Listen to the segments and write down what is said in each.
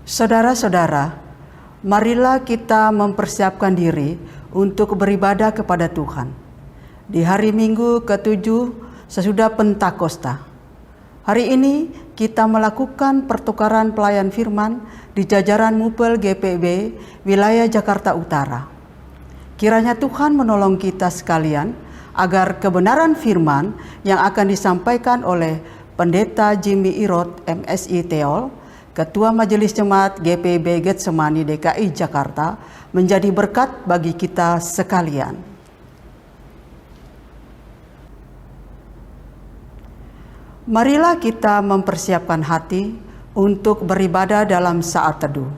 Saudara-saudara, marilah kita mempersiapkan diri untuk beribadah kepada Tuhan di hari Minggu ke-7 sesudah Pentakosta. Hari ini kita melakukan pertukaran pelayan firman di jajaran Mupel GPB wilayah Jakarta Utara. Kiranya Tuhan menolong kita sekalian agar kebenaran firman yang akan disampaikan oleh Pendeta Jimmy Irot, MSI Teol, Ketua Majelis Jemaat GPB Getsemani DKI Jakarta, menjadi berkat bagi kita sekalian. Marilah kita mempersiapkan hati untuk beribadah dalam saat teduh.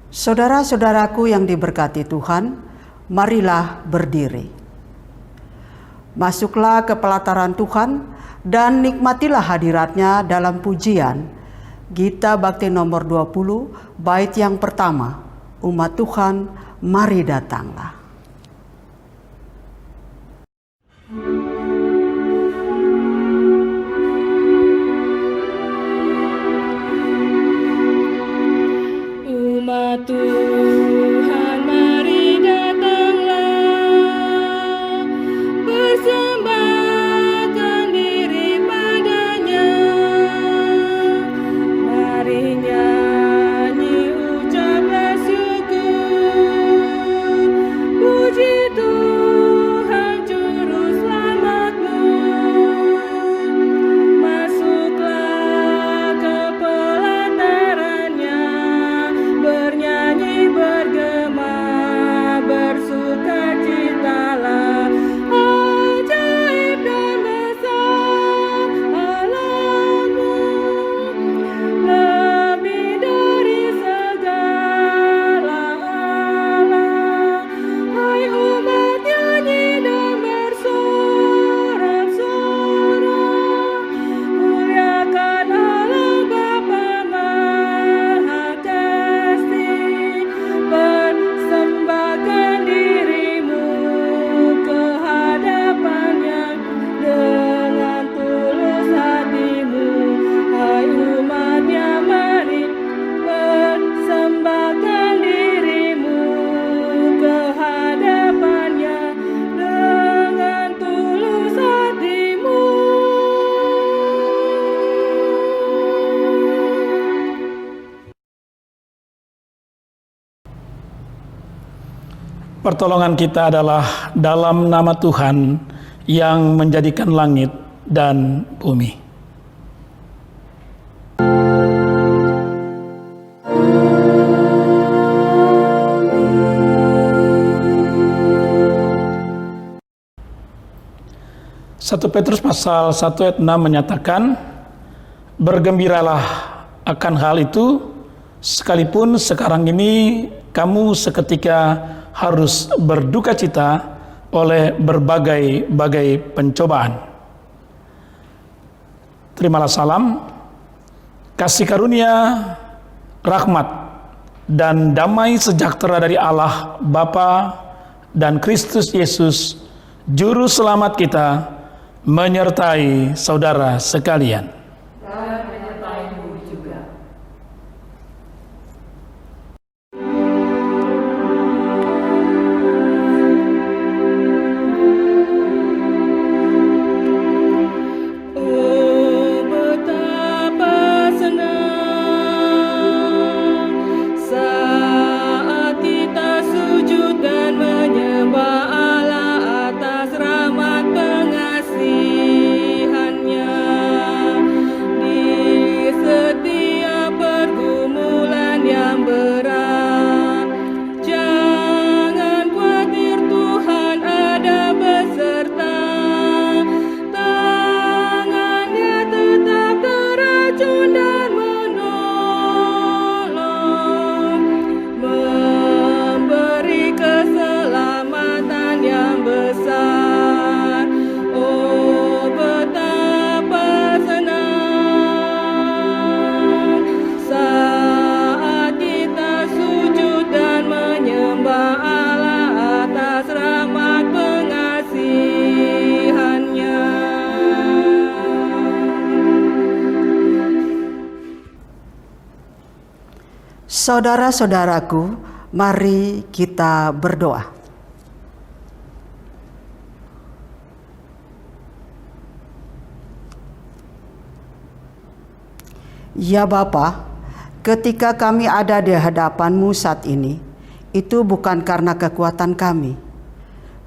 Saudara-saudaraku yang diberkati Tuhan, marilah berdiri. Masuklah ke pelataran Tuhan dan nikmatilah hadiratnya dalam pujian Gita Bakti nomor 20, bait yang pertama, umat Tuhan, mari datanglah. Umat Tuhan, mari datanglah, persembahkan diri padanya. Mari nyanyi ucaplah syukur, puji Tuhan Juru Selamatmu. Masuklah ke pelatarannya, bernyanyi bergema, bersukacitalah. Ajaib dan besar Allahmu, lebih dari segala Allah. Hai umat, nyanyi dan bersorak-sorak, muliakan Allah Bapa Maha Kasih. Persembahkan dirimu ke hadapannya dengan tulus hatimu. Hai umatnya, mari persembahkan dirimu ke hadapannya dengan tulus hatimu. Pertolongan kita adalah dalam nama Tuhan yang menjadikan langit dan bumi. Satu Petrus pasal 1 ayat 6 menyatakan, bergembiralah akan hal itu, sekalipun sekarang ini kamu seketika harus berduka cita oleh berbagai-bagai pencobaan. Terimalah salam, kasih karunia, rahmat, dan damai sejahtera dari Allah Bapa dan Kristus Yesus, Juru Selamat kita, menyertai saudara sekalian. Pengasihannya Saudara-saudaraku, mari kita berdoa. Ya Bapa, ketika kami ada di hadapan-Mu saat ini, itu bukan karena kekuatan kami.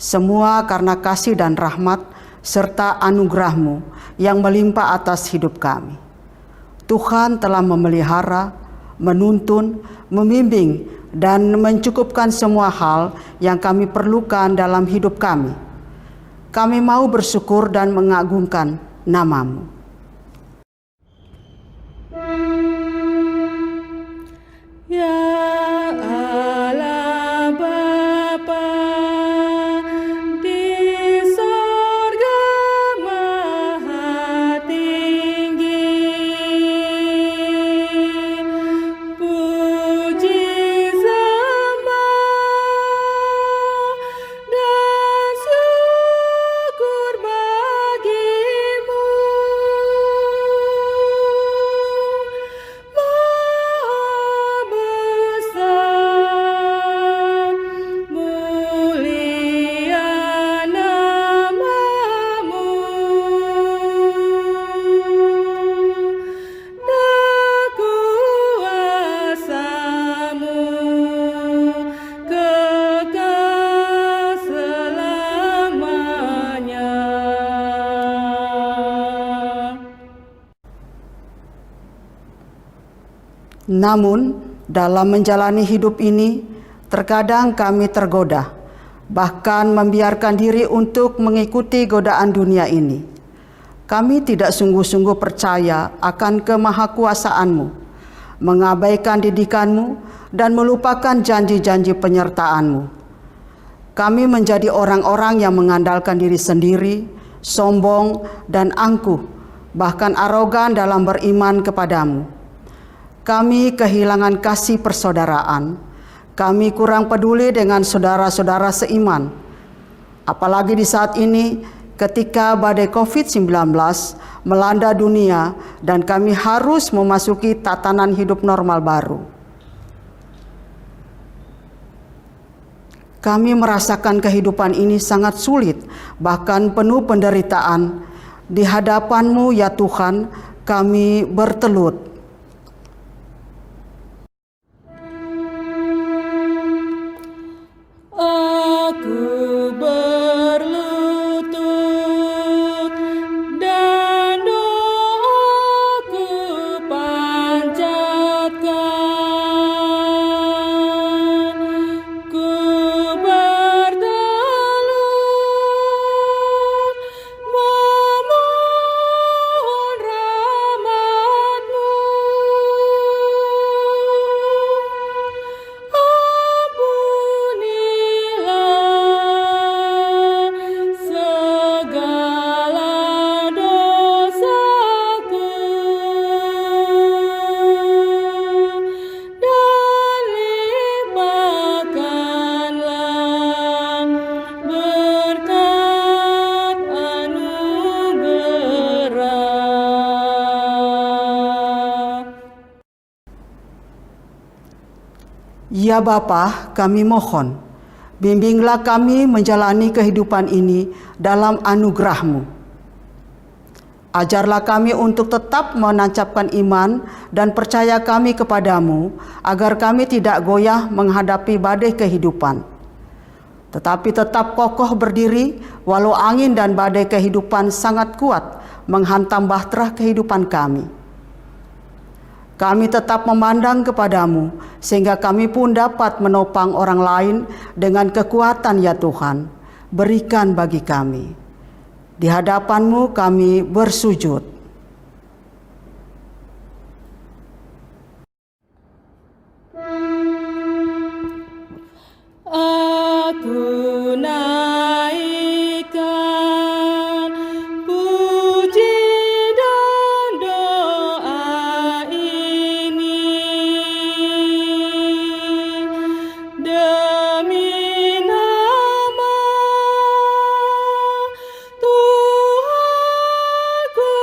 Semua karena kasih dan rahmat serta anugerah-Mu yang melimpah atas hidup kami. Tuhan telah memelihara, menuntun, membimbing, dan mencukupkan semua hal yang kami perlukan dalam hidup kami. Kami mau bersyukur dan mengagungkan nama-Mu. Ya Allah Bapa di sorga maha tinggi, puji sembah dan syukur bagi-Mu. Namun, dalam menjalani hidup ini, terkadang kami tergoda, bahkan membiarkan diri untuk mengikuti godaan dunia ini. Kami tidak sungguh-sungguh percaya akan kemahakuasaan-Mu, mengabaikan didikan-Mu, dan melupakan janji-janji penyertaan-Mu. Kami menjadi orang-orang yang mengandalkan diri sendiri, sombong, dan angkuh, bahkan arogan dalam beriman kepada-Mu. Kami kehilangan kasih persaudaraan. Kami kurang peduli dengan saudara-saudara seiman. Apalagi di saat ini ketika badai COVID-19 melanda dunia dan kami harus memasuki tatanan hidup normal baru. Kami merasakan kehidupan ini sangat sulit, bahkan penuh penderitaan. Di hadapan-Mu ya Tuhan, kami bertelut. Aku berlutut dan doaku panjatkan. Ku bertelut memohon rahmat-Mu. Segala dosaku dan limpahkanlah berkat anugerah. Ya Bapa, kami mohon, bimbinglah kami menjalani kehidupan ini dalam anugerah-Mu. Ajarlah kami untuk tetap menancapkan iman dan percaya kami kepada-Mu, agar kami tidak goyah menghadapi badai kehidupan, tetapi tetap kokoh berdiri walau angin dan badai kehidupan sangat kuat menghantam bahtera kehidupan kami. Kami tetap memandang kepada-Mu, sehingga kami pun dapat menopang orang lain dengan kekuatan ya Tuhan. Berikan bagi kami. Di hadapan-Mu kami bersujud. Aku naikkan puji dan doa ini demi nama Tuhanku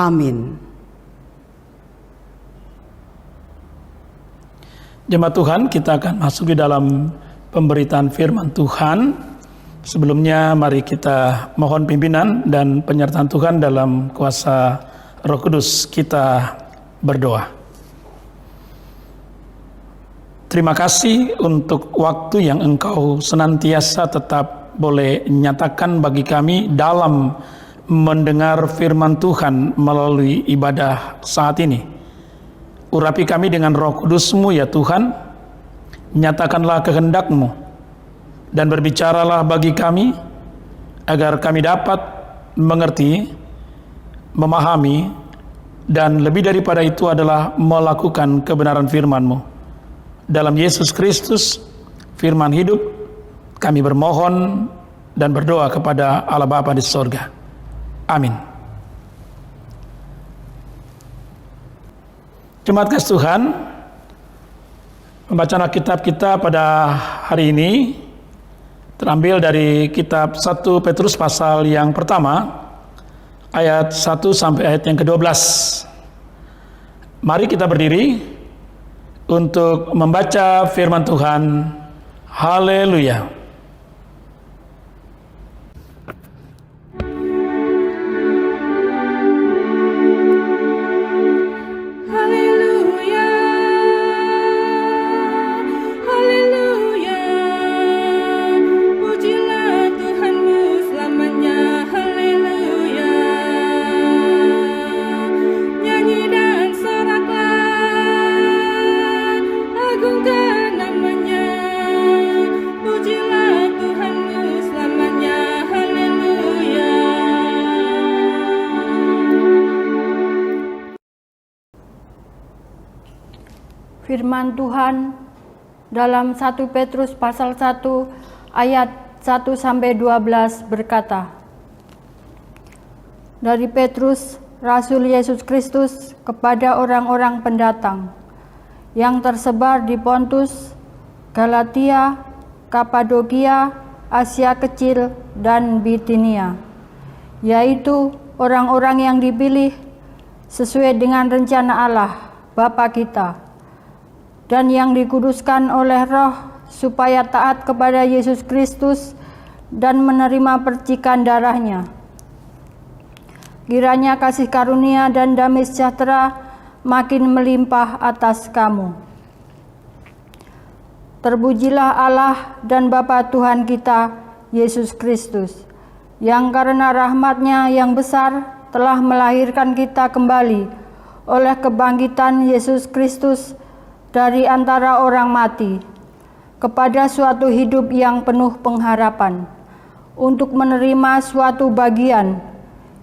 Amin. Jemaat Tuhan, kita akan masuk di dalam pemberitaan firman Tuhan. Sebelumnya mari kita mohon pimpinan dan penyertaan Tuhan dalam kuasa Roh Kudus. Kita berdoa. Terima kasih untuk waktu yang Engkau senantiasa tetap boleh nyatakan bagi kami dalam mendengar firman Tuhan melalui ibadah saat ini. Urapi kami dengan Roh Kudus-Mu ya Tuhan, nyatakanlah kehendak-Mu, dan berbicaralah bagi kami, agar kami dapat mengerti, memahami, dan lebih daripada itu adalah melakukan kebenaran firman-Mu. Dalam Yesus Kristus, firman hidup, kami bermohon dan berdoa kepada Allah Bapa di sorga. Amin. Jemaat kasih Tuhan, pembacaan Alkitab kita pada hari ini terambil dari kitab 1 Petrus pasal yang pertama, ayat 1 sampai ayat yang ke-12. Mari kita berdiri untuk membaca firman Tuhan. Haleluya. Firman Tuhan dalam 1 Petrus pasal 1 ayat 1 sampai 12 berkata, dari Petrus, Rasul Yesus Kristus, kepada orang-orang pendatang yang tersebar di Pontus, Galatia, Kapadokia, Asia Kecil, dan Bitinia, yaitu orang-orang yang dipilih sesuai dengan rencana Allah Bapa kita, dan yang dikuduskan oleh Roh supaya taat kepada Yesus Kristus dan menerima percikan darahnya. Kiranya kasih karunia dan damai sejahtera makin melimpah atas kamu. Terpujilah Allah dan Bapa Tuhan kita, Yesus Kristus, yang karena rahmat-Nya yang besar telah melahirkan kita kembali oleh kebangkitan Yesus Kristus dari antara orang mati, kepada suatu hidup yang penuh pengharapan, untuk menerima suatu bagian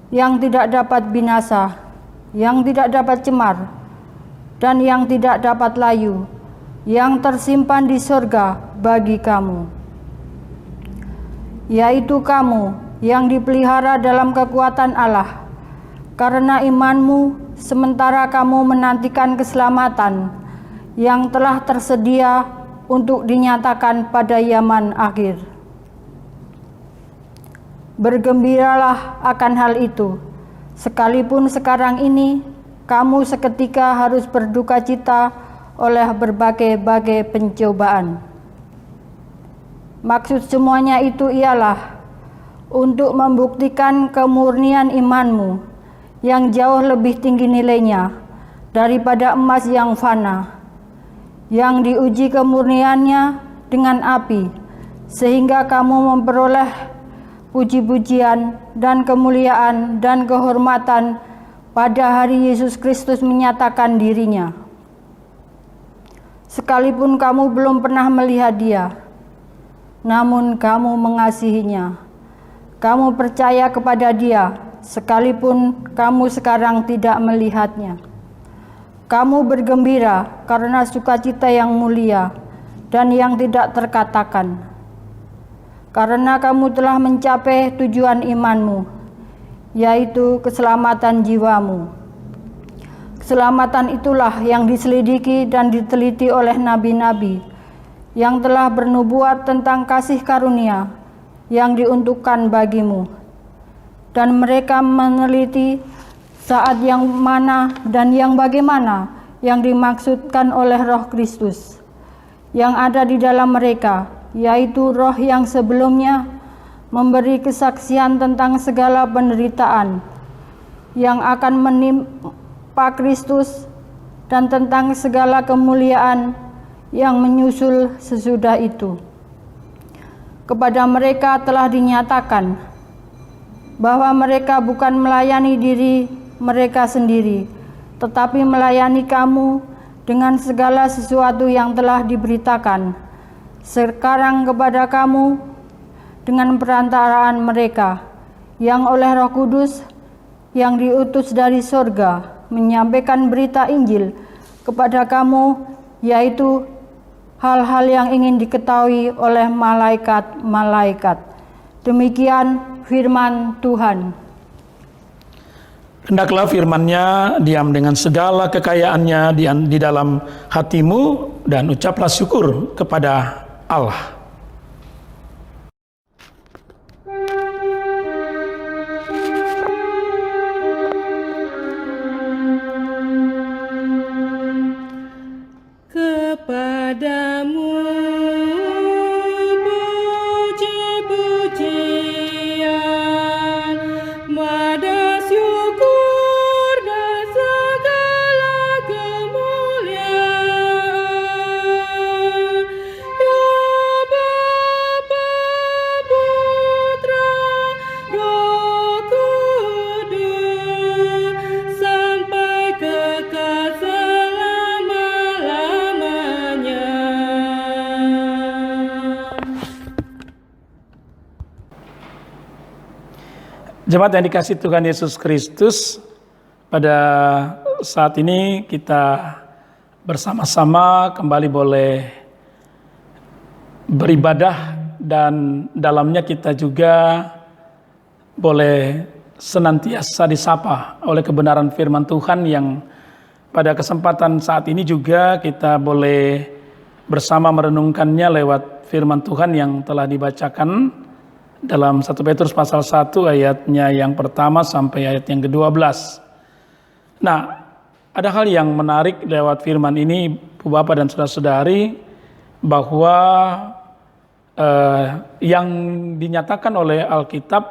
yang tidak dapat binasa, yang tidak dapat cemar, dan yang tidak dapat layu, yang tersimpan di surga bagi kamu, yaitu kamu yang dipelihara dalam kekuatan Allah, karena imanmu, sementara kamu menantikan keselamatan yang telah tersedia untuk dinyatakan pada zaman akhir. Bergembiralah akan hal itu, sekalipun sekarang ini kamu seketika harus berduka cita oleh berbagai-bagai pencobaan. Maksud semuanya itu ialah untuk membuktikan kemurnian imanmu yang jauh lebih tinggi nilainya daripada emas yang fana, yang diuji kemurniannya dengan api, sehingga kamu memperoleh puji-pujian dan kemuliaan dan kehormatan pada hari Yesus Kristus menyatakan dirinya. Sekalipun kamu belum pernah melihat Dia, namun kamu mengasihinya. Kamu percaya kepada Dia, sekalipun kamu sekarang tidak melihatnya. Kamu bergembira karena sukacita yang mulia dan yang tidak terkatakan, karena kamu telah mencapai tujuan imanmu, yaitu keselamatan jiwamu. Keselamatan itulah yang diselidiki dan diteliti oleh nabi-nabi yang telah bernubuat tentang kasih karunia yang diuntukkan bagimu, dan mereka meneliti saat yang mana dan yang bagaimana yang dimaksudkan oleh Roh Kristus yang ada di dalam mereka, yaitu roh yang sebelumnya memberi kesaksian tentang segala penderitaan yang akan menimpa Kristus dan tentang segala kemuliaan yang menyusul sesudah itu. Kepada mereka telah dinyatakan bahwa mereka bukan melayani diri mereka sendiri, tetapi melayani kamu dengan segala sesuatu yang telah diberitakan sekarang kepada kamu dengan perantaraan mereka yang oleh Roh Kudus yang diutus dari sorga menyampaikan berita Injil kepada kamu, yaitu hal-hal yang ingin diketahui oleh malaikat-malaikat. Demikian firman Tuhan. Hendaklah firman-Nya diam dengan segala kekayaannya di dalam hatimu, dan ucaplah syukur kepada Allah. Kepadamu puji-pujian, mada syukur dan segala kemuliaan. Ya Bapa, Putra, Roh Kudus, sampai kekal selama-lamanya. Jemaat yang dikasihi Tuhan Yesus Kristus, pada saat ini kita bersama-sama kembali boleh beribadah, dan dalamnya kita juga boleh senantiasa disapa oleh kebenaran firman Tuhan, yang pada kesempatan saat ini juga kita boleh bersama merenungkannya lewat firman Tuhan yang telah dibacakan dalam 1 Petrus pasal 1 ayatnya yang pertama sampai ayat yang ke-12. Nah, ada hal yang menarik lewat firman ini, Bapak dan saudara-saudari, bahwa yang dinyatakan oleh Alkitab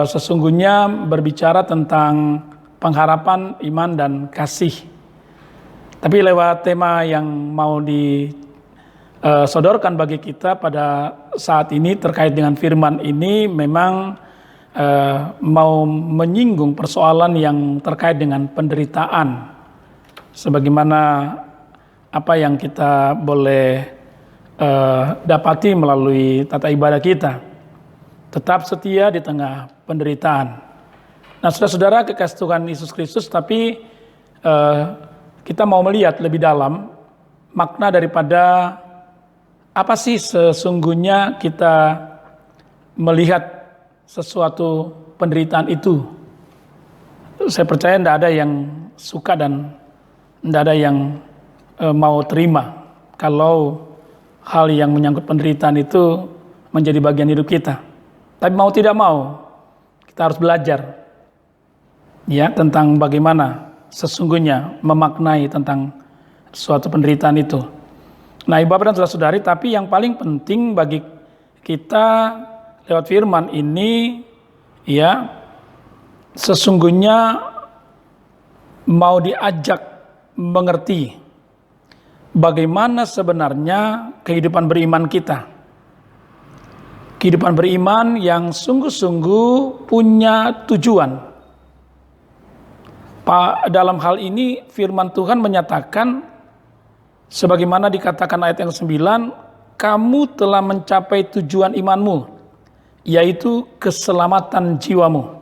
sesungguhnya berbicara tentang pengharapan, iman, dan kasih. Tapi lewat tema yang mau disodorkan bagi kita pada saat ini terkait dengan firman ini, memang mau menyinggung persoalan yang terkait dengan penderitaan, sebagaimana apa yang kita boleh dapati melalui tata ibadah kita, tetap setia di tengah penderitaan. Nah, saudara-saudara kekasih Tuhan Yesus Kristus, tapi kita mau melihat lebih dalam makna daripada apa sih sesungguhnya kita melihat sesuatu penderitaan itu. Saya percaya tidak ada yang suka dan tidak ada yang mau terima kalau hal yang menyangkut penderitaan itu menjadi bagian hidup kita. Tapi mau tidak mau, kita harus belajar ya tentang bagaimana sesungguhnya memaknai tentang suatu penderitaan itu. Nah, Ibu Bapak dan saudara-saudari, tapi yang paling penting bagi kita lewat firman ini, ya, sesungguhnya mau diajak mengerti bagaimana sebenarnya kehidupan beriman kita. Kehidupan beriman yang sungguh-sungguh punya tujuan. Dalam hal ini firman Tuhan menyatakan, sebagaimana dikatakan ayat yang 9, kamu telah mencapai tujuan imanmu, yaitu keselamatan jiwamu.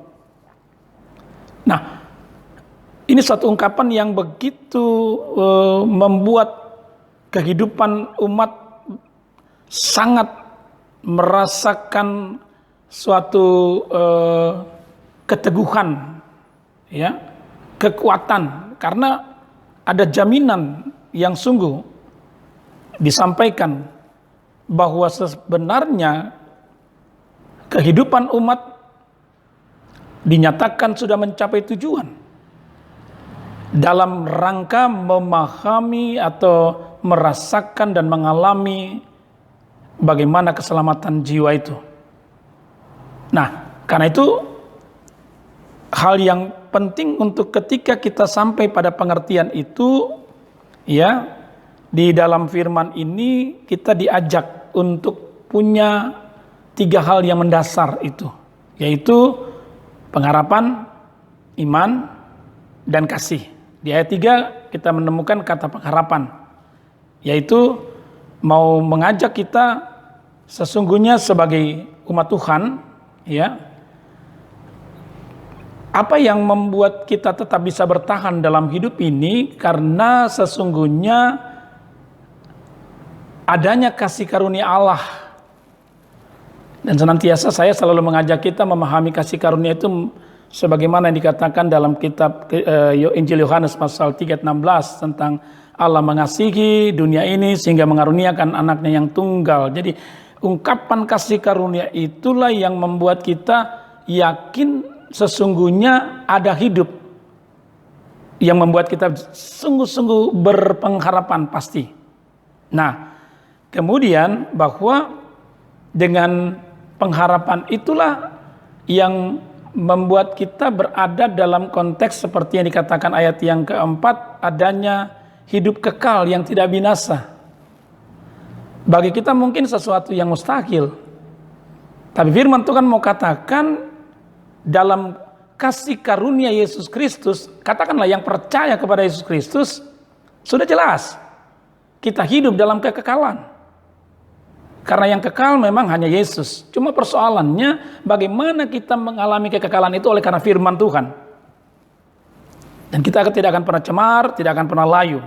Nah, ini suatu ungkapan yang begitu membuat kehidupan umat sangat merasakan suatu keteguhan, ya, kekuatan, karena ada jaminan yang sungguh disampaikan bahwa sebenarnya kehidupan umat dinyatakan sudah mencapai tujuan dalam rangka memahami atau merasakan dan mengalami bagaimana keselamatan jiwa itu. Nah, karena itu hal yang penting untuk ketika kita sampai pada pengertian itu, ya, di dalam firman ini kita diajak untuk punya 3 hal yang mendasar itu, yaitu pengharapan, iman, dan kasih. Di ayat 3 kita menemukan kata pengharapan, yaitu mau mengajak kita sesungguhnya sebagai umat Tuhan, ya, apa yang membuat kita tetap bisa bertahan dalam hidup ini karena sesungguhnya adanya kasih karunia Allah. Dan senantiasa saya selalu mengajak kita memahami kasih karunia itu sebagaimana yang dikatakan dalam kitab Injil Yohanes pasal 3:16 tentang Allah mengasihi dunia ini sehingga mengaruniakan anaknya yang tunggal. Jadi ungkapan kasih karunia itulah yang membuat kita yakin sesungguhnya ada hidup yang membuat kita sungguh-sungguh berpengharapan pasti. Nah, kemudian bahwa dengan pengharapan itulah yang membuat kita berada dalam konteks seperti yang dikatakan ayat yang keempat, adanya hidup kekal yang tidak binasa. Bagi kita mungkin sesuatu yang mustahil, tapi firman Tuhan mau katakan dalam kasih karunia Yesus Kristus, katakanlah yang percaya kepada Yesus Kristus, sudah jelas kita hidup dalam kekekalan. Karena yang kekal memang hanya Yesus. Cuma persoalannya bagaimana kita mengalami kekekalan itu oleh karena firman Tuhan. Dan kita tidak akan pernah cemar, tidak akan pernah layu.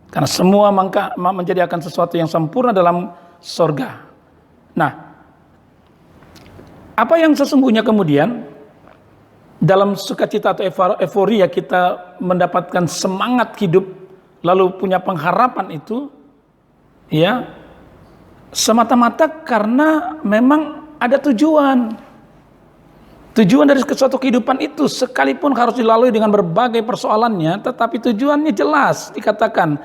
Karena semua menjadi akan sesuatu yang sempurna dalam sorga. Nah, apa yang sesungguhnya kemudian dalam sukacita atau euforia kita mendapatkan semangat hidup lalu punya pengharapan itu, ya, semata-mata karena memang ada tujuan. Tujuan dari suatu kehidupan itu sekalipun harus dilalui dengan berbagai persoalannya, tetapi tujuannya jelas. Dikatakan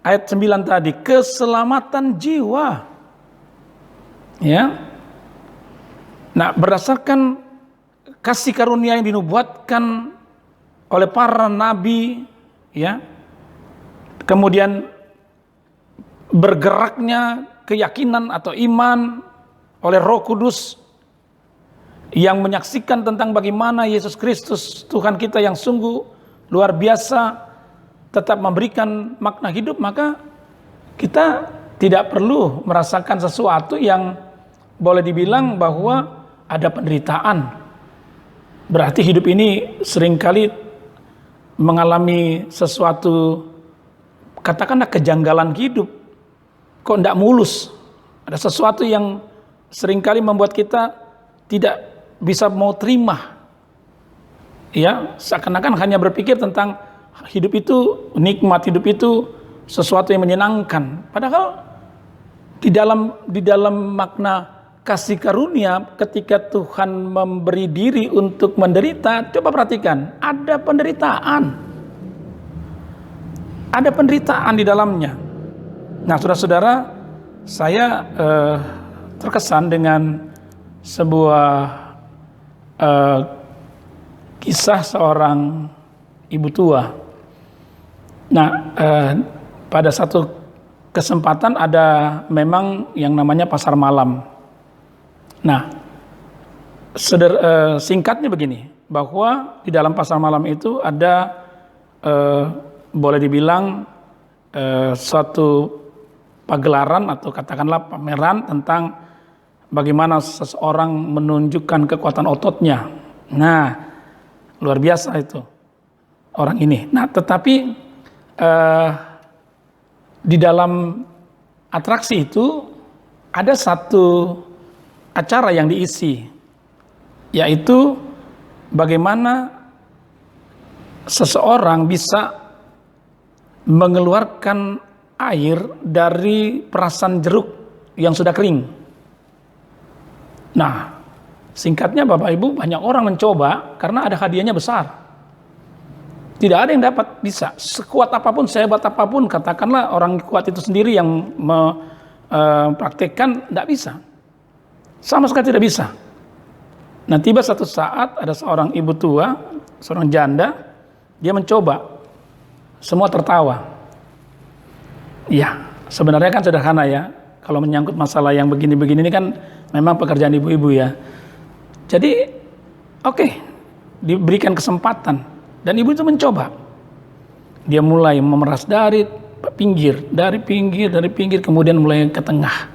ayat 9 tadi, keselamatan jiwa. Ya. Nah, berdasarkan kasih karunia yang dinubuatkan oleh para nabi, ya. Kemudian bergeraknya keyakinan atau iman oleh Roh Kudus yang menyaksikan tentang bagaimana Yesus Kristus Tuhan kita yang sungguh luar biasa tetap memberikan makna hidup, maka kita tidak perlu merasakan sesuatu yang boleh dibilang bahwa ada penderitaan. Berarti hidup ini seringkali mengalami sesuatu, katakanlah kejanggalan hidup. Kok tidak mulus? Ada sesuatu yang seringkali membuat kita tidak bisa mau terima. Ya, seakan-akan hanya berpikir tentang hidup itu nikmat, hidup itu sesuatu yang menyenangkan. Padahal di dalam makna kasih karunia ketika Tuhan memberi diri untuk menderita, coba perhatikan, ada penderitaan. Ada penderitaan di dalamnya. Nah, saudara-saudara, saya terkesan dengan sebuah kisah seorang ibu tua. Nah, pada satu kesempatan ada memang yang namanya pasar malam. Nah, singkatnya begini, bahwa di dalam pasar malam itu ada boleh dibilang suatu pagelaran atau katakanlah pameran tentang bagaimana seseorang menunjukkan kekuatan ototnya. Nah, luar biasa itu orang ini. Nah, tetapi di dalam atraksi itu ada satu acara yang diisi, yaitu bagaimana seseorang bisa mengeluarkan air dari perasan jeruk yang sudah kering. Nah, Singkatnya Bapak Ibu, banyak orang mencoba karena ada hadiahnya besar. Tidak ada yang dapat bisa. Sekuat apapun, sehebat apapun, katakanlah orang kuat itu sendiri yang mempraktekkan, tidak bisa. Sama sekali tidak bisa. Nah, tiba satu saat ada seorang ibu tua, seorang janda, dia mencoba. Semua tertawa. Ya, sebenarnya kan sederhana ya. Kalau menyangkut masalah yang begini-begini ini kan memang pekerjaan ibu-ibu ya. Jadi, oke, diberikan kesempatan. Dan ibu itu mencoba. Dia mulai memeras dari pinggir, kemudian mulai ke tengah.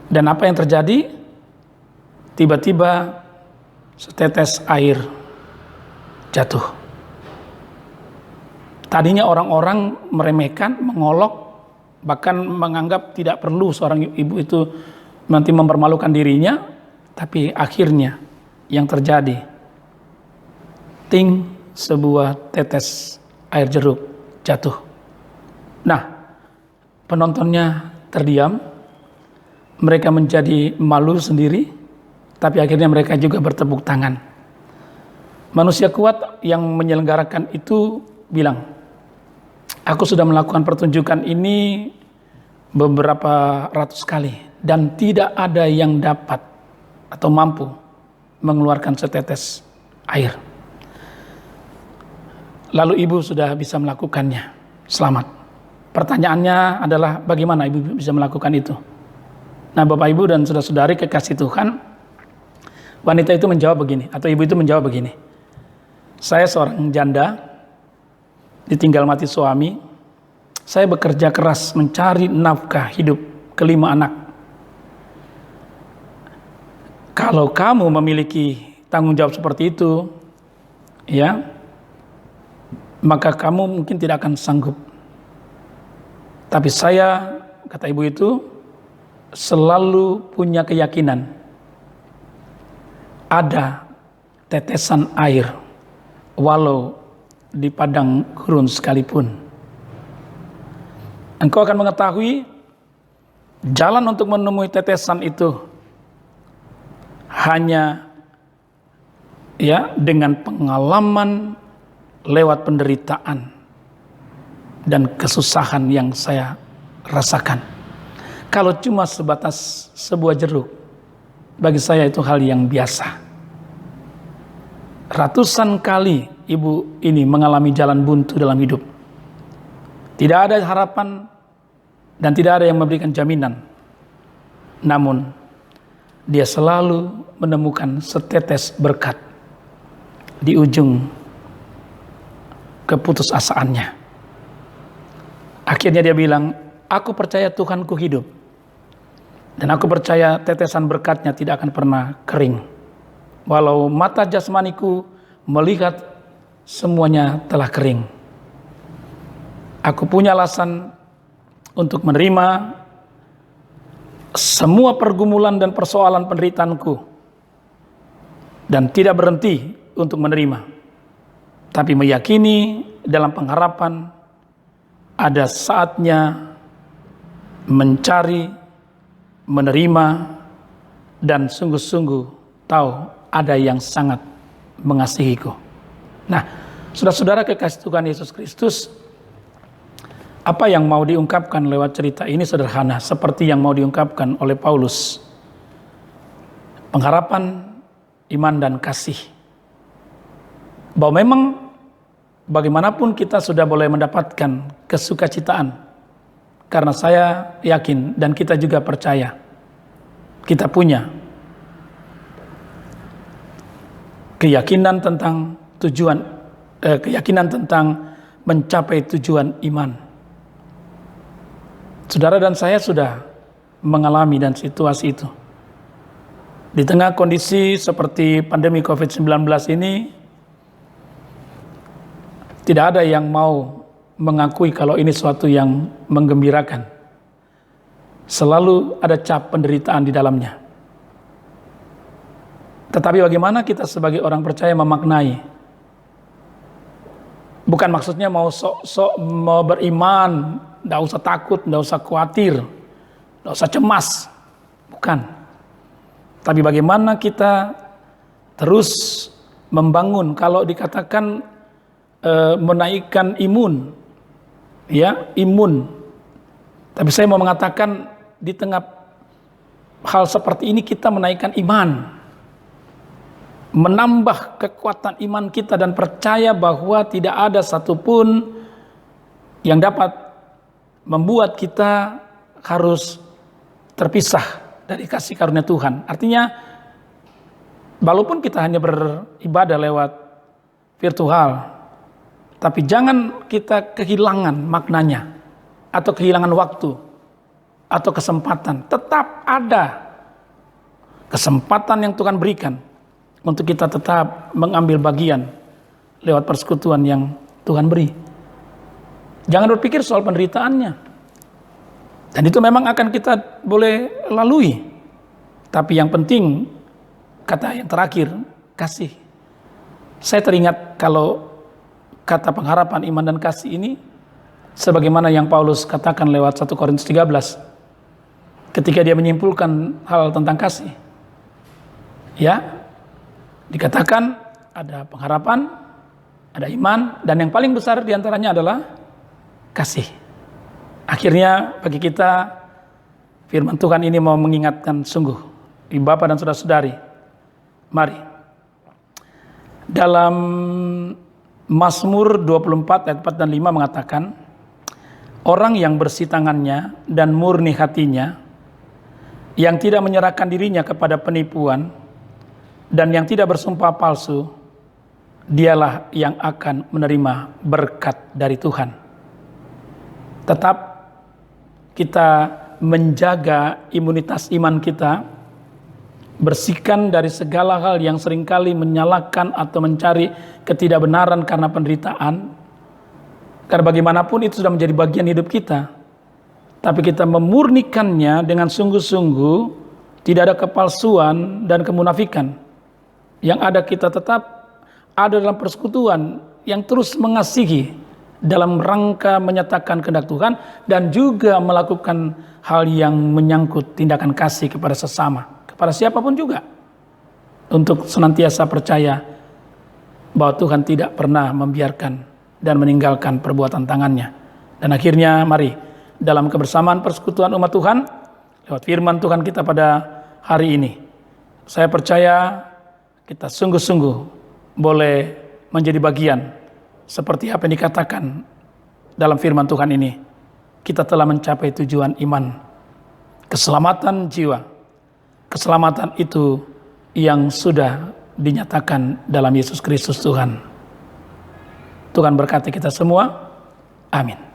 Dan apa yang terjadi? Tiba-tiba setetes air jatuh. Tadinya orang-orang meremehkan, mengolok, bahkan menganggap tidak perlu seorang ibu itu nanti mempermalukan dirinya, tapi akhirnya yang terjadi, ting, sebuah tetes air jeruk jatuh. Nah, penontonnya terdiam, mereka menjadi malu sendiri, tapi akhirnya mereka juga bertepuk tangan. Manusia kuat yang menyelenggarakan itu bilang, aku sudah melakukan pertunjukan ini beberapa ratus kali dan tidak ada yang dapat atau mampu mengeluarkan setetes air. Lalu ibu sudah bisa melakukannya. Selamat. Pertanyaannya adalah bagaimana ibu bisa melakukan itu? Nah, Bapak Ibu dan saudara-saudari kekasih Tuhan, wanita itu menjawab begini, atau ibu itu menjawab begini. Saya seorang janda, ditinggal mati suami. Saya bekerja keras mencari nafkah hidup kelima anak. Kalau kamu memiliki tanggung jawab seperti itu, ya, maka kamu mungkin tidak akan sanggup. Tapi saya, kata ibu itu, selalu punya keyakinan ada tetesan air walau di padang gurun sekalipun. Engkau akan mengetahui jalan untuk menemui tetesan itu hanya ya dengan pengalaman lewat penderitaan dan kesusahan yang saya rasakan. Kalau cuma sebatas sebuah jeruk, bagi saya itu hal yang biasa. Ratusan kali ibu ini mengalami jalan buntu dalam hidup. Tidak ada harapan dan tidak ada yang memberikan jaminan. Namun, dia selalu menemukan setetes berkat di ujung keputusasaannya. Akhirnya dia bilang, aku percaya Tuhanku hidup. Dan aku percaya tetesan berkatnya tidak akan pernah kering. Walau mata jasmaniku melihat semuanya telah kering. Aku punya alasan untuk menerima semua pergumulan dan persoalan penderitaanku. Dan tidak berhenti untuk menerima. Tapi meyakini dalam pengharapan ada saatnya mencari, menerima, dan sungguh-sungguh tahu ada yang sangat mengasihiku. Nah, saudara-saudara kekasih Tuhan Yesus Kristus, apa yang mau diungkapkan lewat cerita ini sederhana, seperti yang mau diungkapkan oleh Paulus. Pengharapan, iman, dan kasih. Bahwa memang bagaimanapun kita sudah boleh mendapatkan kesukacitaan. Karena saya yakin dan kita juga percaya, kita punya keyakinan tentang tujuan, keyakinan tentang mencapai tujuan iman. Saudara dan saya sudah mengalami dan situasi itu. Di tengah kondisi seperti pandemi COVID-19 ini, tidak ada yang mau mengakui kalau ini suatu yang menggembirakan. Selalu ada cap penderitaan di dalamnya. Tetapi bagaimana kita sebagai orang percaya memaknai? Bukan maksudnya mau sok-sok mau beriman, tidak usah takut, tidak usah khawatir, tidak usah cemas. Bukan. Tapi bagaimana kita terus membangun, kalau dikatakan menaikkan imun, ya, imun. Tapi saya mau mengatakan di tengah hal seperti ini kita menaikkan iman, menambah kekuatan iman kita dan percaya bahwa tidak ada satupun yang dapat membuat kita harus terpisah dari kasih karunia Tuhan. Artinya, walaupun kita hanya beribadah lewat virtual, tapi jangan kita kehilangan maknanya, atau kehilangan waktu, atau kesempatan. Tetap ada kesempatan yang Tuhan berikan untuk kita tetap mengambil bagian lewat persekutuan yang Tuhan beri. Jangan berpikir soal penderitaannya. Dan itu memang akan kita boleh lalui. Tapi yang penting, kata yang terakhir, kasih. Saya teringat kalau kata pengharapan iman dan kasih ini, sebagaimana yang Paulus katakan lewat 1 Korintus 13, ketika dia menyimpulkan hal tentang kasih. Ya, dikatakan ada pengharapan, ada iman, dan yang paling besar diantaranya adalah kasih. Akhirnya bagi kita, firman Tuhan ini mau mengingatkan sungguh, ibu bapak dan saudara-saudari, mari. Dalam Mazmur 24 ayat 4 dan 5 mengatakan, orang yang bersih tangannya dan murni hatinya, yang tidak menyerahkan dirinya kepada penipuan, dan yang tidak bersumpah palsu, dialah yang akan menerima berkat dari Tuhan. Tetap kita menjaga imunitas iman kita, bersihkan dari segala hal yang seringkali menyalahkan atau mencari ketidakbenaran karena penderitaan. Karena bagaimanapun itu sudah menjadi bagian hidup kita. Tapi kita memurnikannya dengan sungguh-sungguh, tidak ada kepalsuan dan kemunafikan. Yang ada kita tetap ada dalam persekutuan yang terus mengasihi dalam rangka menyatakan kehendak Tuhan dan juga melakukan hal yang menyangkut tindakan kasih kepada sesama, kepada siapapun juga, untuk senantiasa percaya bahwa Tuhan tidak pernah membiarkan dan meninggalkan perbuatan tangannya. Dan akhirnya mari dalam kebersamaan persekutuan umat Tuhan lewat firman Tuhan kita pada hari ini, saya percaya kita sungguh-sungguh boleh menjadi bagian seperti apa yang dikatakan dalam firman Tuhan ini. Kita telah mencapai tujuan iman, keselamatan jiwa. Keselamatan itu yang sudah dinyatakan dalam Yesus Kristus Tuhan. Tuhan berkati kita semua. Amin.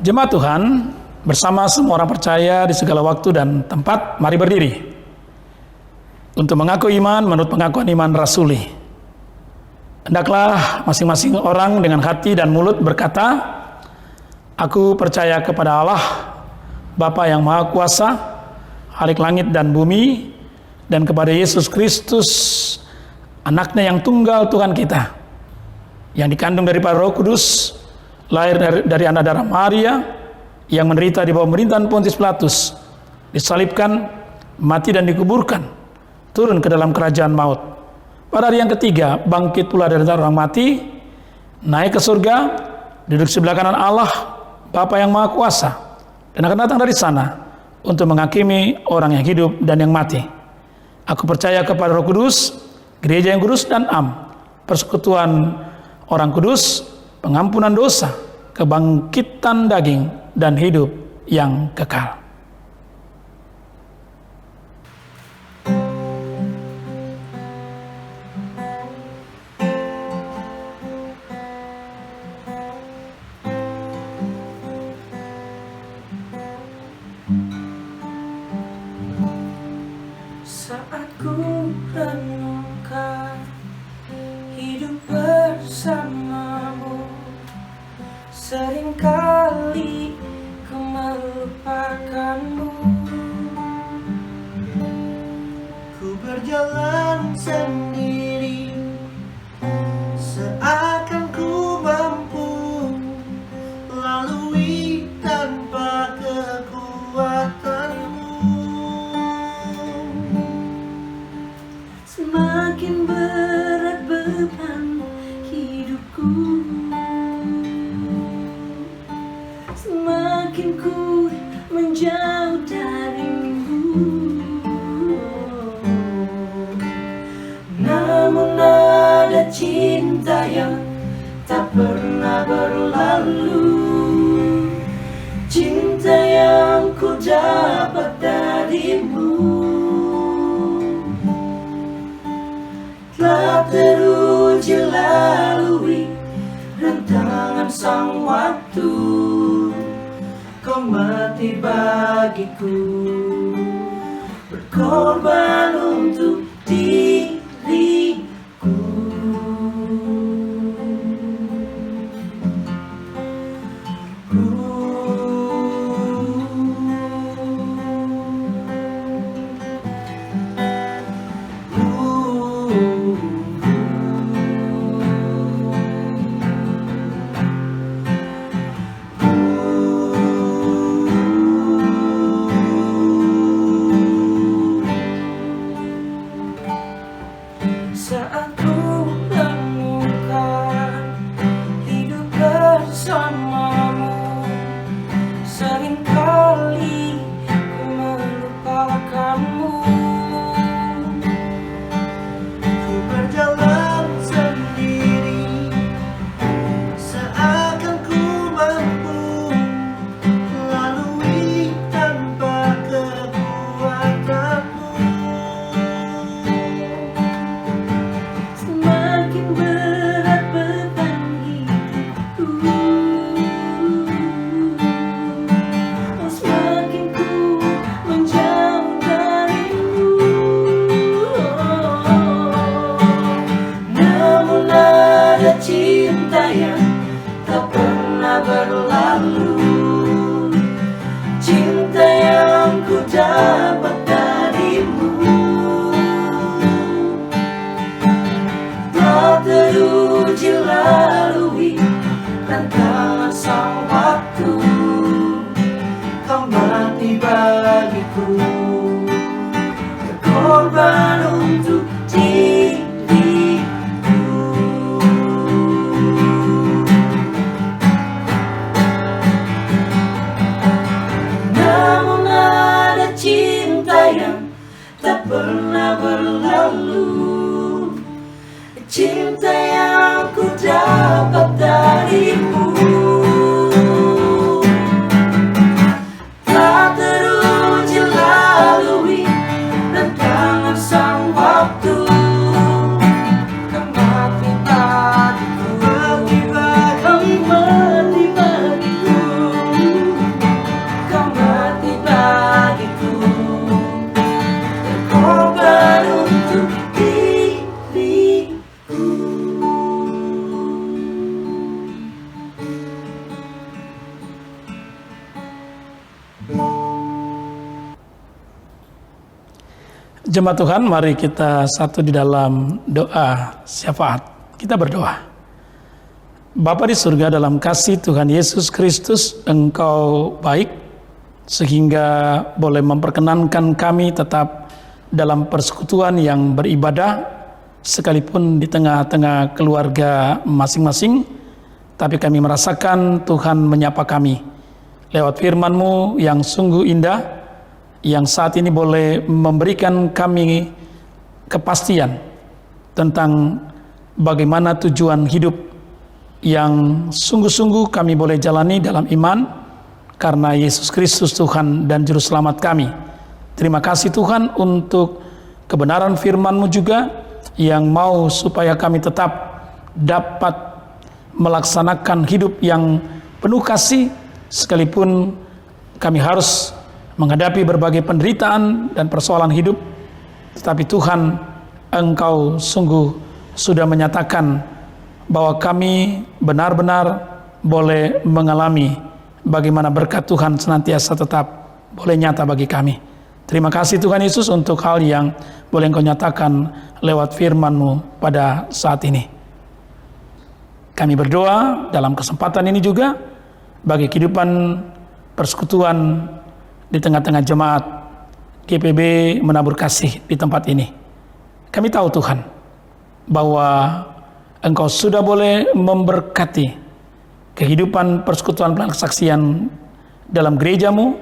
Jemaat Tuhan, bersama semua orang percaya di segala waktu dan tempat, mari berdiri untuk mengaku iman menurut pengakuan iman rasuli. Hendaklah masing-masing orang dengan hati dan mulut berkata, aku percaya kepada Allah, Bapa yang Maha Kuasa, Khalik langit dan bumi, dan kepada Yesus Kristus, anaknya yang tunggal Tuhan kita, yang dikandung daripada Roh Kudus, lahir dari anak darah Maria, yang menderita di bawah pemerintahan Pontius Pilatus, disalibkan, mati dan dikuburkan, turun ke dalam kerajaan maut. Pada hari yang ketiga, bangkit pula dari antara orang mati, naik ke surga, duduk sebelah kanan Allah, Bapa yang Maha Kuasa, dan akan datang dari sana untuk menghakimi orang yang hidup dan yang mati. Aku percaya kepada Roh Kudus, gereja yang kudus dan am, persekutuan orang kudus, pengampunan dosa, kebangkitan daging, dan hidup yang kekal. Saat ku renungkan hidup bersamamu, seringkali ku melupakanmu. Ku berjalan sendiri, seakan ku mampu lalui tanpa kekuatanmu. Semakin berat beban hidupku, semakin ku menjauh darimu. Namun ada cinta yang tak pernah berlalu, cinta yang ku dapat darimu. Telah teruji lalui rentangan sang waktu, kau mati bagiku, berkorban untuk diriku. Saat ku renungkan hidup bersamamu, seringkali ku melupakanmu. Ku berjalan sendiri, seakan ku mampu lalui tanpa kekuatanmu. Semakin berat beban hidupku, semakin ku menjauh darimu. Namun ada cinta yang tak pernah berlalu, cinta yang ku dapat darimu. Teruji lalui rentangan sang waktu, kau mati bagiku, berkorban untuk diriku. Namun ada cinta yang tak pernah berlalu, cinta yang ku dapat darimu. Telah teruji lalui rentangan sang waktu, kau mati bagiku, kau mati bagiku, kau mati bagiku, berkorban untuk diriku. Jemaat Tuhan, mari kita satu di dalam doa syafaat. Kita berdoa. Bapa di surga, dalam kasih Tuhan Yesus Kristus, Engkau baik sehingga boleh memperkenankan kami tetap dalam persekutuan yang beribadah sekalipun di tengah-tengah keluarga masing-masing, tapi kami merasakan Tuhan menyapa kami lewat firman-Mu yang sungguh indah, yang saat ini boleh memberikan kami kepastian tentang bagaimana tujuan hidup yang sungguh-sungguh kami boleh jalani dalam iman karena Yesus Kristus Tuhan dan Juru Selamat kami. Terima kasih Tuhan untuk kebenaran firman-Mu juga yang mau supaya kami tetap dapat melaksanakan hidup yang penuh kasih sekalipun kami harus menghadapi berbagai penderitaan dan persoalan hidup, tetapi Tuhan, Engkau sungguh sudah menyatakan bahwa kami benar-benar boleh mengalami bagaimana berkat Tuhan senantiasa tetap boleh nyata bagi kami. Terima kasih Tuhan Yesus untuk hal yang boleh Engkau nyatakan lewat firman-Mu pada saat ini. Kami berdoa dalam kesempatan ini juga bagi kehidupan persekutuan di tengah-tengah jemaat GPB Menabur Kasih di tempat ini. Kami tahu Tuhan bahwa Engkau sudah boleh memberkati kehidupan persekutuan pelayanan kesaksian dalam gereja-Mu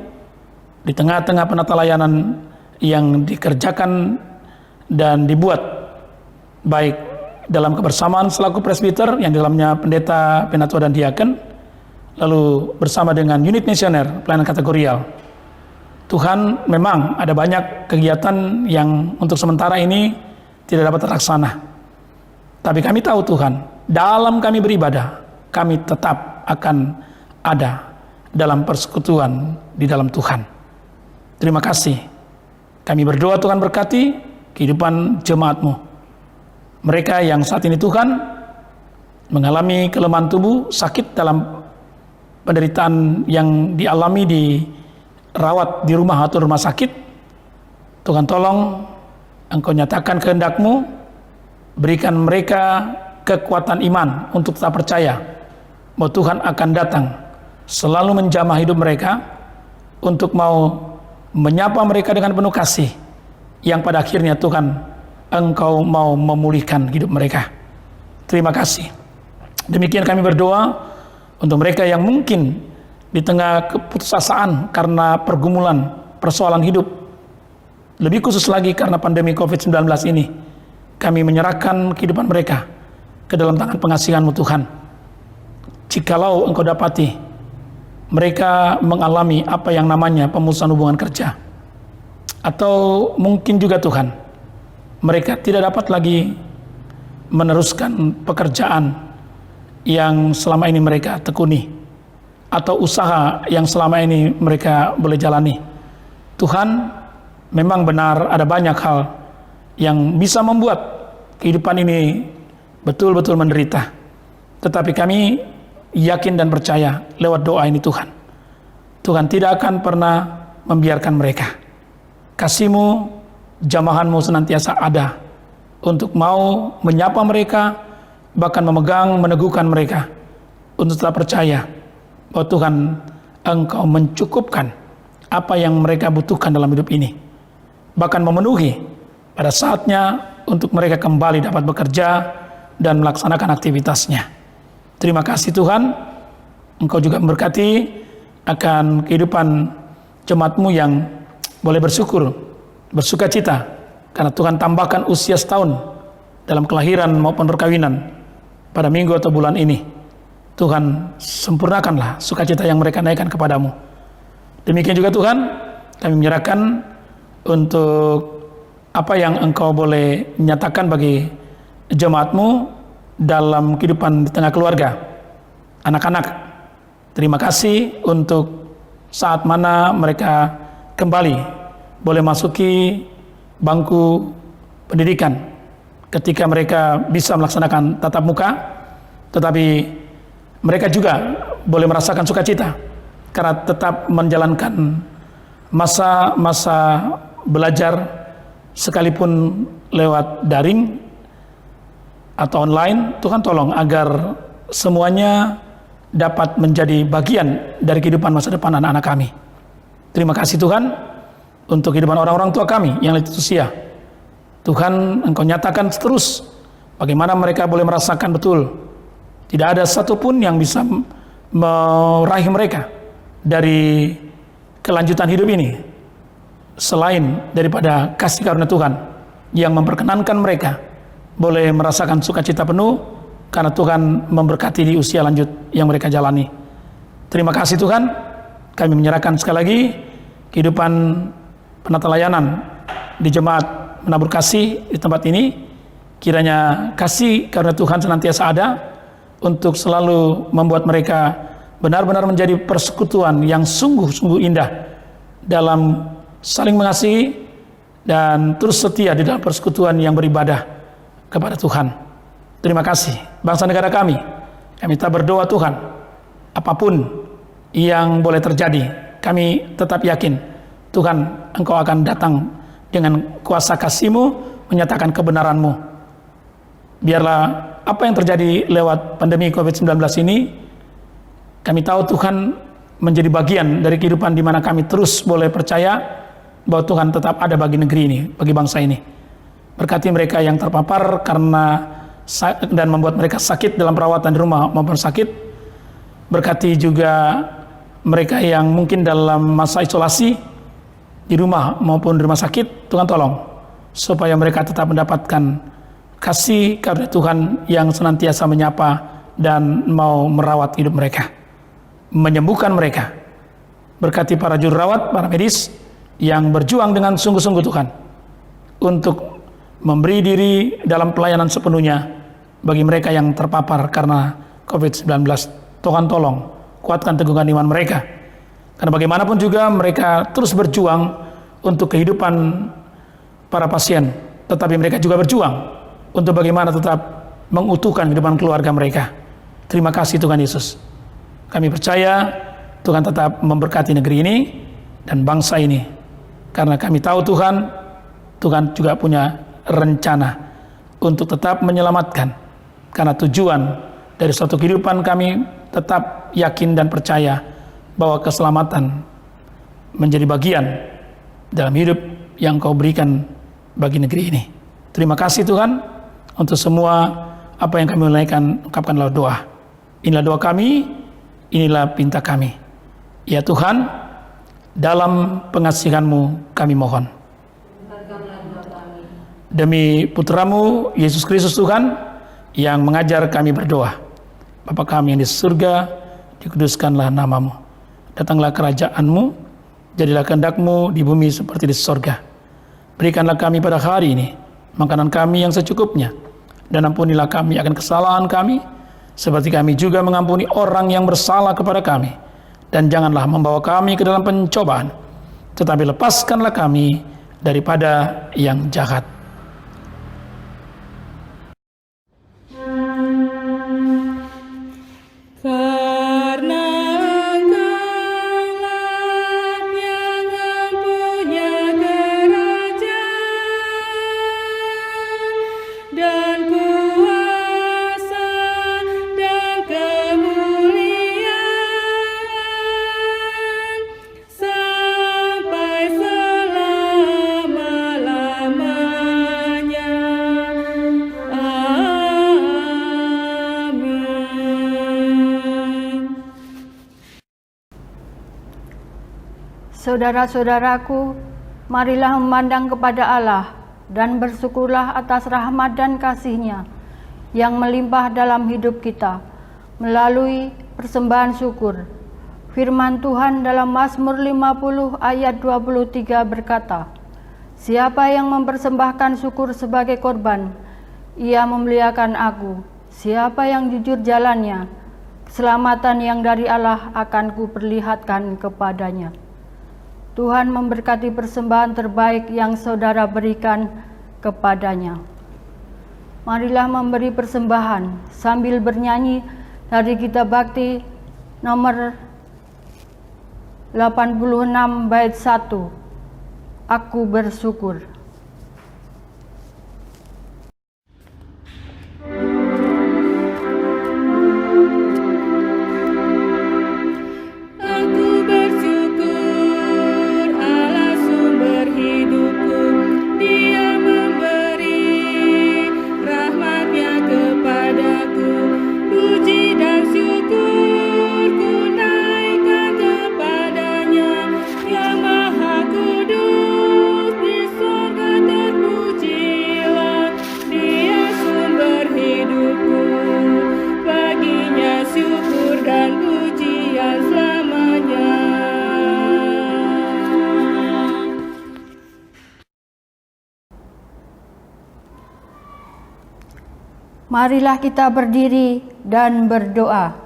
di tengah-tengah penata layanan yang dikerjakan dan dibuat baik dalam kebersamaan selaku presbiter yang di dalamnya pendeta, penatua dan diaken, lalu bersama dengan unit misioner pelayanan kategorial. Tuhan, memang ada banyak kegiatan yang untuk sementara ini tidak dapat terlaksana. Tapi kami tahu Tuhan, dalam kami beribadah, kami tetap akan ada dalam persekutuan di dalam Tuhan. Terima kasih. Kami berdoa Tuhan berkati kehidupan jemaat-Mu. Mereka yang saat ini Tuhan mengalami kelemahan tubuh, sakit dalam penderitaan yang dialami di rawat di rumah atau rumah sakit, Tuhan tolong Engkau nyatakan kehendak-Mu, berikan mereka kekuatan iman untuk tetap percaya bahwa Tuhan akan datang selalu menjamah hidup mereka untuk mau menyapa mereka dengan penuh kasih yang pada akhirnya Tuhan Engkau mau memulihkan hidup mereka. Terima kasih. Demikian kami berdoa untuk mereka yang mungkin di tengah keputusasaan karena pergumulan persoalan hidup, lebih khusus lagi karena pandemi COVID-19 ini, kami menyerahkan kehidupan mereka ke dalam tangan pengasihan-Mu Tuhan. Jikalau Engkau dapati mereka mengalami apa yang namanya pemutusan hubungan kerja, atau mungkin juga Tuhan, mereka tidak dapat lagi meneruskan pekerjaan yang selama ini mereka tekuni, atau usaha yang selama ini mereka boleh jalani. Tuhan, memang benar ada banyak hal yang bisa membuat kehidupan ini betul-betul menderita. Tetapi kami yakin dan percaya lewat doa ini Tuhan, Tuhan tidak akan pernah membiarkan mereka. Kasih-Mu, jamahan-Mu senantiasa ada untuk mau menyapa mereka, bahkan memegang, meneguhkan mereka untuk tetap percaya bahwa Tuhan, Engkau mencukupkan apa yang mereka butuhkan dalam hidup ini, bahkan memenuhi pada saatnya untuk mereka kembali dapat bekerja dan melaksanakan aktivitasnya. Terima kasih Tuhan, Engkau juga memberkati akan kehidupan jemaat-Mu yang boleh bersyukur, bersuka cita karena Tuhan tambahkan usia setahun dalam kelahiran maupun perkawinan pada minggu atau bulan ini. Tuhan, sempurnakanlah sukacita yang mereka naikkan kepadamu. Demikian juga Tuhan, kami menyerahkan untuk apa yang Engkau boleh nyatakan bagi jemaat-Mu dalam kehidupan di tengah keluarga, anak-anak. Terima kasih untuk saat mana mereka kembali boleh masuki bangku pendidikan, ketika mereka bisa melaksanakan tatap muka, tetapi mereka juga boleh merasakan sukacita karena tetap menjalankan masa-masa belajar sekalipun lewat daring atau online. Tuhan tolong agar semuanya dapat menjadi bagian dari kehidupan masa depan anak-anak kami. Terima kasih Tuhan untuk kehidupan orang-orang tua kami yang lanjut usia. Tuhan, Engkau nyatakan terus bagaimana mereka boleh merasakan betul tidak ada satupun yang bisa meraih mereka dari kelanjutan hidup ini selain daripada kasih karunia Tuhan yang memperkenankan mereka boleh merasakan sukacita penuh karena Tuhan memberkati di usia lanjut yang mereka jalani. Terima kasih Tuhan, kami menyerahkan sekali lagi kehidupan penata layanan di jemaat menabur kasih di tempat ini. Kiranya kasih karunia Tuhan senantiasa ada untuk selalu membuat mereka benar-benar menjadi persekutuan yang sungguh-sungguh indah dalam saling mengasihi dan terus setia di dalam persekutuan yang beribadah kepada Tuhan. Terima kasih bangsa negara kami. Kami minta berdoa Tuhan, apapun yang boleh terjadi, kami tetap yakin Tuhan, Engkau akan datang dengan kuasa kasih-Mu menyatakan kebenaran-Mu. Biarlah apa yang terjadi lewat pandemi COVID-19 ini, kami tahu Tuhan menjadi bagian dari kehidupan di mana kami terus boleh percaya bahwa Tuhan tetap ada bagi negeri ini, bagi bangsa ini. Berkati mereka yang terpapar dan membuat mereka sakit dalam perawatan di rumah maupun sakit. Berkati juga mereka yang mungkin dalam masa isolasi di rumah maupun di rumah sakit. Tuhan tolong supaya mereka tetap mendapatkan kasih karunia Tuhan yang senantiasa menyapa dan mau merawat hidup mereka, menyembuhkan mereka. Berkati para juru rawat, para medis yang berjuang dengan sungguh-sungguh Tuhan untuk memberi diri dalam pelayanan sepenuhnya bagi mereka yang terpapar karena COVID-19. Tuhan tolong kuatkan teguhkan iman mereka, karena bagaimanapun juga mereka terus berjuang untuk kehidupan para pasien, tetapi mereka juga berjuang untuk bagaimana tetap mengutuhkan kehidupan keluarga mereka. Terima kasih Tuhan Yesus. Kami percaya Tuhan tetap memberkati negeri ini dan bangsa ini, karena kami tahu Tuhan juga punya rencana untuk tetap menyelamatkan, karena tujuan dari suatu kehidupan kami tetap yakin dan percaya bahwa keselamatan menjadi bagian dalam hidup yang Kau berikan bagi negeri ini. Terima kasih Tuhan untuk semua apa yang kami unaikan. Ungkapkanlah doa. Inilah doa kami, inilah pinta kami. Ya Tuhan, dalam pengasihan-Mu kami mohon. Demi Putra-Mu Yesus Kristus Tuhan yang mengajar kami berdoa. Bapa kami yang di surga, dikuduskanlah nama-Mu. Datanglah kerajaan-Mu, jadilah kehendak-Mu di bumi seperti di surga. Berikanlah kami pada hari ini makanan kami yang secukupnya, dan ampunilah kami akan kesalahan kami, seperti kami juga mengampuni orang yang bersalah kepada kami. Dan janganlah membawa kami ke dalam pencobaan, tetapi lepaskanlah kami daripada yang jahat. Karena Engkaulah yang mempunyai kerajaan dan kuasa dan kemuliaan sampai selama-lamanya. Amin. Saudara-saudaraku, marilah memandang kepada Allah dan bersyukurlah atas rahmat dan kasih-Nya yang melimpah dalam hidup kita melalui persembahan syukur. Firman Tuhan dalam Mazmur 50 ayat 23 berkata, "Siapa yang mempersembahkan syukur sebagai korban, ia memuliakan Aku. Siapa yang jujur jalannya, keselamatan yang dari Allah akan kuperlihatkan kepadanya." Tuhan memberkati persembahan terbaik yang saudara berikan kepadanya. Marilah memberi persembahan sambil bernyanyi dari Kitab Bakti nomor 86 bait 1. Aku bersyukur. Marilah kita berdiri dan berdoa.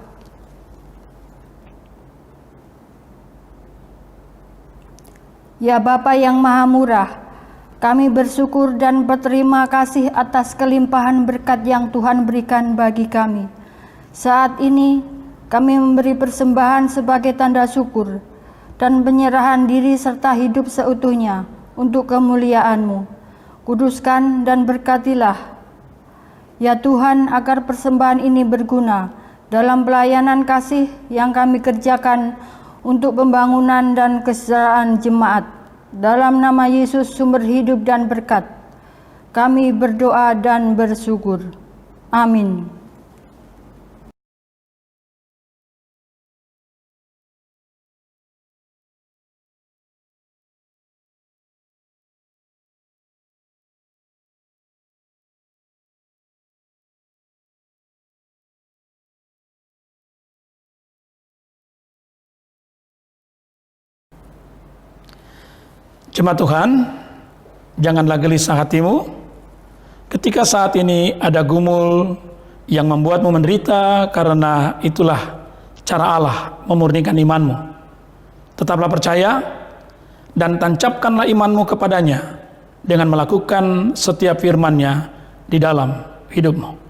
Ya Bapa yang Maha Murah, kami bersyukur dan berterima kasih atas kelimpahan berkat yang Tuhan berikan bagi kami. Saat ini kami memberi persembahan sebagai tanda syukur dan penyerahan diri serta hidup seutuhnya untuk kemuliaan-Mu. Kuduskan dan berkatilah ya Tuhan, agar persembahan ini berguna dalam pelayanan kasih yang kami kerjakan untuk pembangunan dan kesejahteraan jemaat. Dalam nama Yesus sumber hidup dan berkat, kami berdoa dan bersyukur. Amin. Jemaat Tuhan, janganlah gelisah hatimu ketika saat ini ada gumul yang membuatmu menderita, karena itulah cara Allah memurnikan imanmu. Tetaplah percaya dan tancapkanlah imanmu kepadanya dengan melakukan setiap firman-Nya di dalam hidupmu.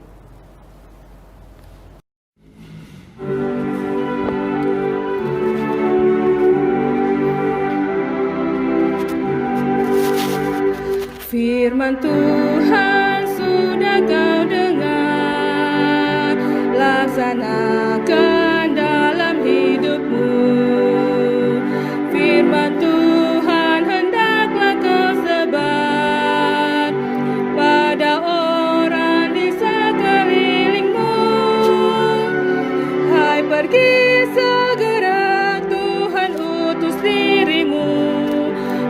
Firman Tuhan sudah kau dengar, laksanakan dalam hidupmu. Firman Tuhan hendaklah kau sebar pada orang di sekelilingmu. Hai, pergi segera, Tuhan utus dirimu,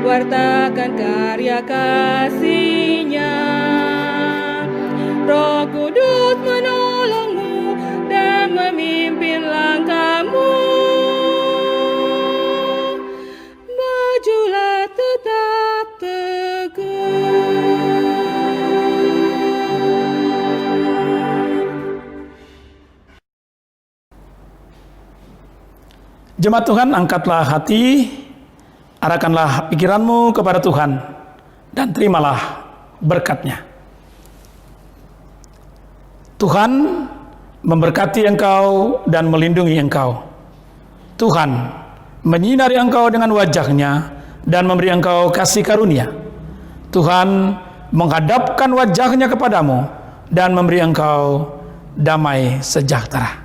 wartakan karya kasih-Nya. Roh Kudus menolongmu dan memimpin langkahmu. Majulah tetap teguh. Jemaat Tuhan, angkatlah hati, arahkanlah pikiranmu kepada Tuhan, dan terimalah berkat-Nya. Tuhan memberkati engkau dan melindungi engkau. Tuhan menyinari engkau dengan wajah-Nya dan memberi engkau kasih karunia. Tuhan menghadapkan wajah-Nya kepadamu dan memberi engkau damai sejahtera.